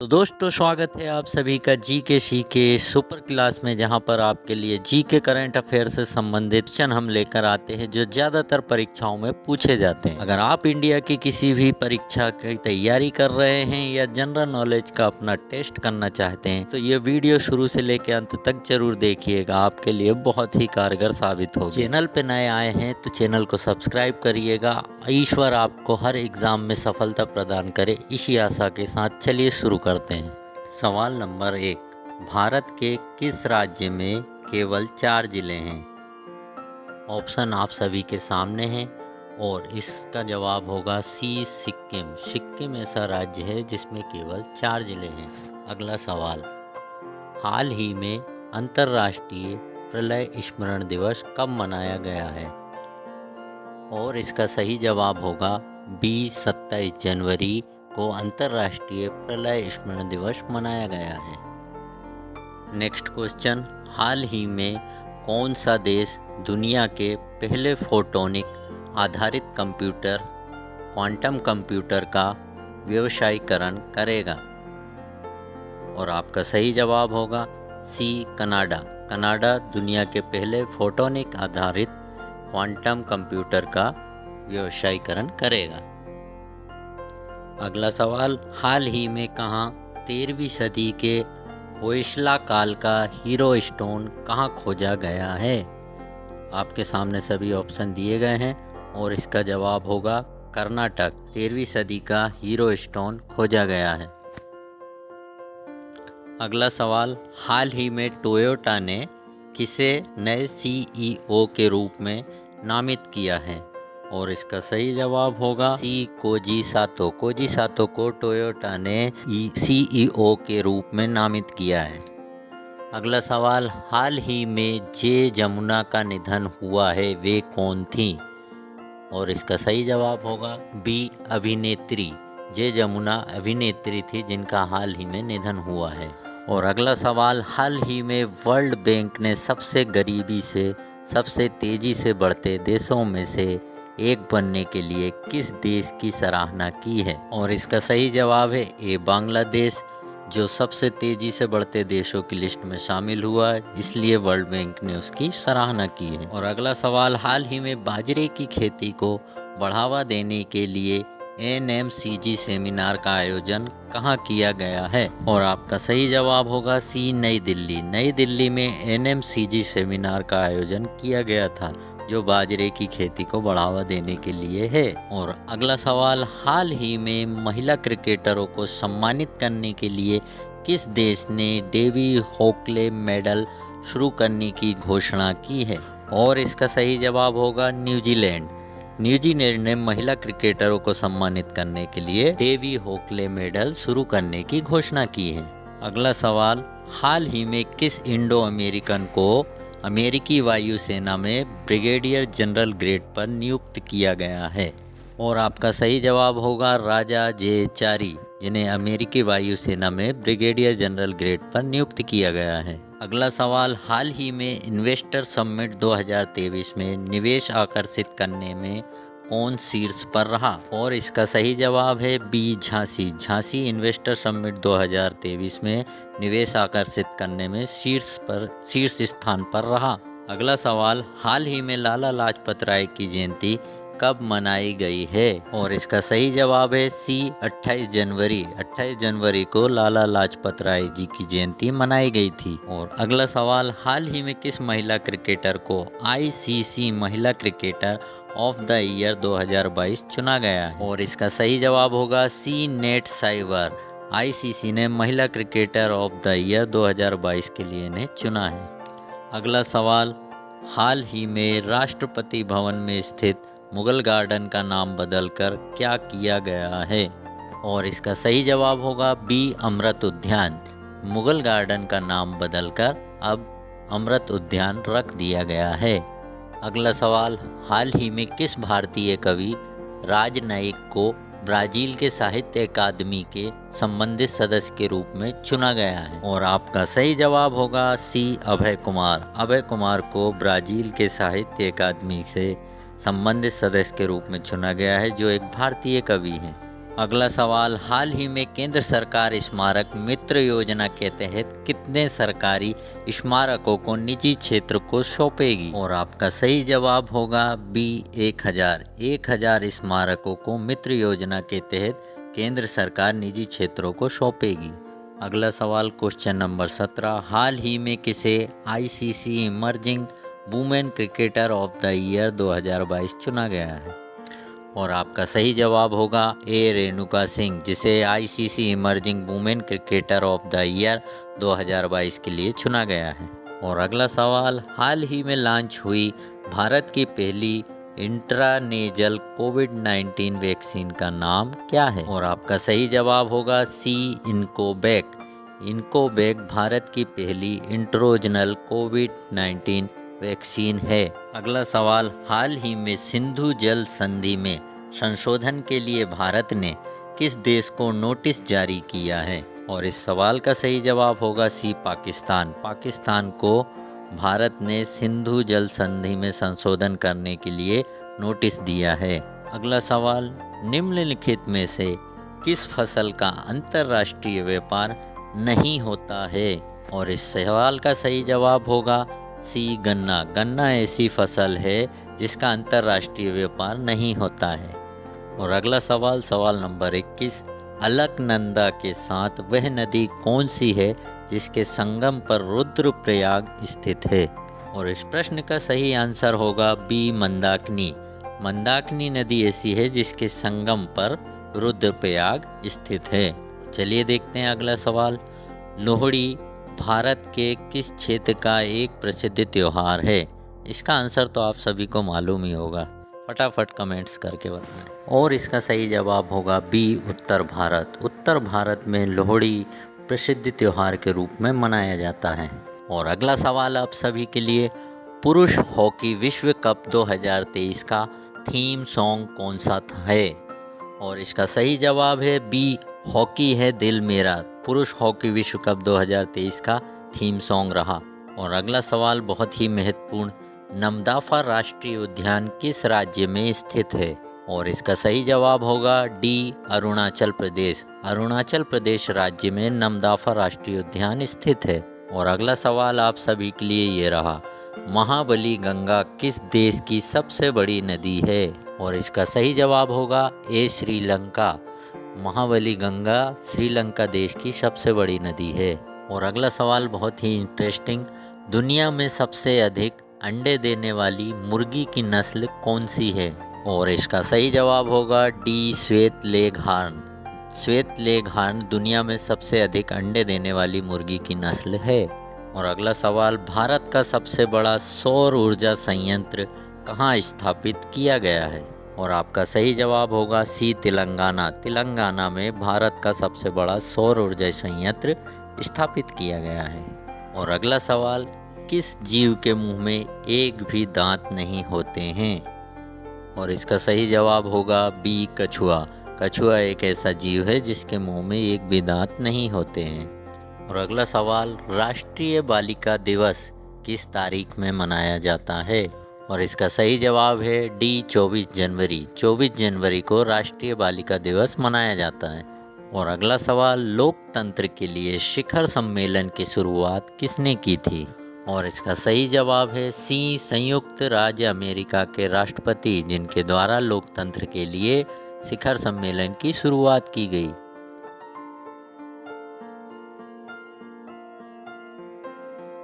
तो दोस्तों स्वागत है आप सभी का जी के सी के सुपर क्लास में, जहां पर आपके लिए जी के करंट अफेयर से संबंधित क्वेश्चन हम लेकर आते हैं जो ज़्यादातर परीक्षाओं में पूछे जाते हैं। अगर आप इंडिया की किसी भी परीक्षा की तैयारी कर रहे हैं या जनरल नॉलेज का अपना टेस्ट करना चाहते हैं तो ये वीडियो शुरू से लेकर अंत तक जरूर देखिएगा, आपके लिए बहुत ही कारगर साबित होगा। चैनल पे नए आए हैं तो चैनल को सब्सक्राइब करिएगा। ईश्वर आपको हर एग्जाम में सफलता प्रदान करे, इसी आशा के साथ चलिए शुरू करते हैं। सवाल नंबर 1, भारत के किस राज्य में केवल 4 जिले हैं? ऑप्शन आप सभी के सामने हैं और इसका जवाब होगा सी, सिक्किम। सिक्किम ऐसा राज्य है जिसमें केवल 4 जिले हैं। अगला सवाल, हाल ही में अंतर्राष्ट्रीय प्रलय स्मरण दिवस कब मनाया गया है? और इसका सही जवाब होगा बी, 27 जनवरी को अंतर्राष्ट्रीय प्रलय स्मरण दिवस मनाया गया है। नेक्स्ट क्वेश्चन, हाल ही में कौन सा देश दुनिया के पहले फोटोनिक आधारित कंप्यूटर क्वांटम कंप्यूटर का व्यवसायीकरण करेगा? और आपका सही जवाब होगा सी, कनाडा। कनाडा दुनिया के पहले फोटोनिक आधारित क्वांटम कंप्यूटर का व्यवसायीकरण करेगा। अगला सवाल, हाल ही में कहाँ 13वीं सदी के होयसला काल का हीरो स्टोन कहाँ खोजा गया है? आपके सामने सभी ऑप्शन दिए गए हैं और इसका जवाब होगा कर्नाटक। 13वीं सदी का हीरो स्टोन खोजा गया है। अगला सवाल, हाल ही में टोयोटा ने किसे नए सीईओ के रूप में नामित किया है? और इसका सही जवाब होगा सी, कोजी सातो। कोजी सातो को टोयोटा ने सीईओ के रूप में नामित किया है। अगला सवाल, हाल ही में जे जमुना का निधन हुआ है, वे कौन थी? और इसका सही जवाब होगा बी, अभिनेत्री। जे जमुना अभिनेत्री थी जिनका हाल ही में निधन हुआ है। और अगला सवाल, हाल ही में वर्ल्ड बैंक ने सबसे गरीबी से सबसे तेजी से बढ़ते देशों में से एक बनने के लिए किस देश की सराहना की है? और इसका सही जवाब है ए, बांग्लादेश, जो सबसे तेजी से बढ़ते देशों की लिस्ट में शामिल हुआ है, इसलिए वर्ल्ड बैंक ने उसकी सराहना की है। और अगला सवाल, हाल ही में बाजरे की खेती को बढ़ावा देने के लिए NMCG सेमिनार का आयोजन कहाँ किया गया है? और आपका सही जवाब होगा सी, नई दिल्ली। नई दिल्ली में NMCG सेमिनार का आयोजन किया गया था जो बाजरे की खेती को बढ़ावा देने के लिए है। और अगला सवाल, हाल ही में महिला क्रिकेटरों को सम्मानित करने के लिए किस देश ने डेवी होकले मेडल शुरू करने की घोषणा की है? और इसका सही जवाब होगा न्यूजीलैंड। न्यूजीलैंड ने महिला क्रिकेटरों को सम्मानित करने के लिए डेवी होकले मेडल शुरू करने की घोषणा की है। अगला सवाल, हाल ही में किस इंडो अमेरिकन को अमेरिकी वायुसेना में ब्रिगेडियर जनरल ग्रेड पर नियुक्त किया गया है? और आपका सही जवाब होगा राजा जे चारी, जिन्हें अमेरिकी वायुसेना में ब्रिगेडियर जनरल ग्रेड पर नियुक्त किया गया है। अगला सवाल, हाल ही में इन्वेस्टर समिट 2023 में निवेश आकर्षित करने में कौन शीर्ष पर रहा? और इसका सही जवाब है B, Jhansi. Jhansi investor summit 2023 में निवेश आकर्षित करने में शीर्ष स्थान पर रहा। अगला सवाल, हाल ही में लाला लाजपत राय की जयंती कब मनाई गई है? और इसका सही जवाब है सी, 28 जनवरी। 28 जनवरी को लाला लाजपत राय जी की जयंती मनाई गई थी। और अगला सवाल, हाल ही में किस महिला क्रिकेटर को ICC महिला क्रिकेटर ऑफ द ईयर 2022 चुना गया है? और इसका सही जवाब होगा सी, नेट साइवर। ICC ने महिला क्रिकेटर ऑफ द ईयर 2022 के लिए इन्हें चुना है। अगला सवाल, हाल ही में राष्ट्रपति भवन में स्थित मुगल गार्डन का नाम बदलकर क्या किया गया है? और इसका सही जवाब होगा बी, अमृत उद्यान। मुगल गार्डन का नाम बदलकर अब अमृत उद्यान रख दिया गया है। अगला सवाल, हाल ही में किस भारतीय कवि राज नाईक को ब्राजील के साहित्य अकादमी के संबंधित सदस्य के रूप में चुना गया है? और आपका सही जवाब होगा सी, अभय कुमार। अभय कुमार को ब्राजील के साहित्य अकादमी से संबंधित सदस्य के रूप में चुना गया है, जो एक भारतीय कवि हैं। अगला सवाल, हाल ही में केंद्र सरकार स्मारक मित्र योजना के तहत कितने सरकारी स्मारकों को निजी क्षेत्र को सौंपेगी? और आपका सही जवाब होगा बी 1000। 1000 स्मारकों को मित्र योजना के तहत केंद्र सरकार निजी क्षेत्रों को सौंपेगी। अगला सवाल क्वेश्चन नंबर 17, हाल ही में किसे ICC emerging women cricketer of the year 2022 चुना गया है? और आपका सही जवाब होगा ए रेणुका सिंह, जिसे ICC emerging women cricketer of the year 2022 के लिए चुना गया है। और अगला सवाल, हाल ही में लॉन्च हुई भारत की पहली इंट्रानेजल कोविड-19 वैक्सीन का नाम क्या है? और आपका सही जवाब होगा सी इनकोवैक। इनकोवैक भारत की पहली इंट्रोजनल कोविड-19 वैक्सीन है। अगला सवाल, हाल ही में सिंधु जल संधि में संशोधन के लिए भारत ने किस देश को नोटिस जारी किया है? और इस सवाल का सही जवाब होगा सी पाकिस्तान। पाकिस्तान को भारत ने सिंधु जल संधि में संशोधन करने के लिए नोटिस दिया है। अगला सवाल, निम्नलिखित में से किस फसल का अंतर्राष्ट्रीय व्यापार नहीं होता है? और इस सवाल का सही जवाब होगा सी गन्ना। गन्ना ऐसी फसल है जिसका अंतर्राष्ट्रीय व्यापार नहीं होता है। और अगला सवाल, सवाल नंबर 21, अलकनंदा के साथ वह नदी कौन सी है जिसके संगम पर रुद्रप्रयाग स्थित है? और इस प्रश्न का सही आंसर होगा बी मंदाकिनी। मंदाकिनी नदी ऐसी है जिसके संगम पर रुद्रप्रयाग स्थित है। चलिए देखते हैं अगला सवाल, लोहड़ी भारत के किस क्षेत्र का एक प्रसिद्ध त्योहार है? इसका आंसर तो आप सभी को मालूम ही होगा, फटाफट कमेंट्स करके बताएं। और इसका सही जवाब होगा बी उत्तर भारत। उत्तर भारत में लोहड़ी प्रसिद्ध त्योहार के रूप में मनाया जाता है। और अगला सवाल आप सभी के लिए, पुरुष हॉकी विश्व कप 2023 का थीम सॉन्ग कौन सा है? और इसका सही जवाब है बी हॉकी है दिल मेरा। पुरुष हॉकी विश्व कप 2023 का थीम सॉन्ग रहा। और अगला सवाल बहुत ही महत्वपूर्ण, नमदाफा राष्ट्रीय उद्यान किस राज्य में स्थित है? और इसका सही जवाब होगा डी अरुणाचल प्रदेश। अरुणाचल प्रदेश राज्य में नमदाफा राष्ट्रीय उद्यान स्थित है। और अगला सवाल आप सभी के लिए ये रहा, महाबली गंगा किस देश की सबसे बड़ी नदी है? और इसका सही जवाब होगा ए श्रीलंका। महाबली गंगा श्रीलंका देश की सबसे बड़ी नदी है। और अगला सवाल बहुत ही इंटरेस्टिंग, दुनिया में सबसे अधिक अंडे देने वाली मुर्गी की नस्ल कौन सी है? और इसका सही जवाब होगा डी श्वेत लेगहार्न। श्वेत लेगहार्न दुनिया में सबसे अधिक अंडे देने वाली मुर्गी की नस्ल है। और अगला सवाल, भारत का सबसे बड़ा सौर ऊर्जा संयंत्र कहाँ स्थापित किया गया है? और आपका सही जवाब होगा सी तेलंगाना। तेलंगाना में भारत का सबसे बड़ा सौर ऊर्जा संयंत्र स्थापित किया गया है। और अगला सवाल, किस जीव के मुंह में एक भी दांत नहीं होते हैं? और इसका सही जवाब होगा बी कछुआ। कछुआ एक ऐसा जीव है जिसके मुंह में एक भी दांत नहीं होते हैं। और अगला सवाल, राष्ट्रीय बालिका दिवस किस तारीख में मनाया जाता है? और इसका सही जवाब है डी 24 जनवरी। 24 जनवरी को राष्ट्रीय बालिका दिवस मनाया जाता है। और अगला सवाल, लोकतंत्र के लिए शिखर सम्मेलन की शुरुआत किसने की थी? और इसका सही जवाब है सी संयुक्त राज्य अमेरिका के राष्ट्रपति, जिनके द्वारा लोकतंत्र के लिए शिखर सम्मेलन की शुरुआत की गई।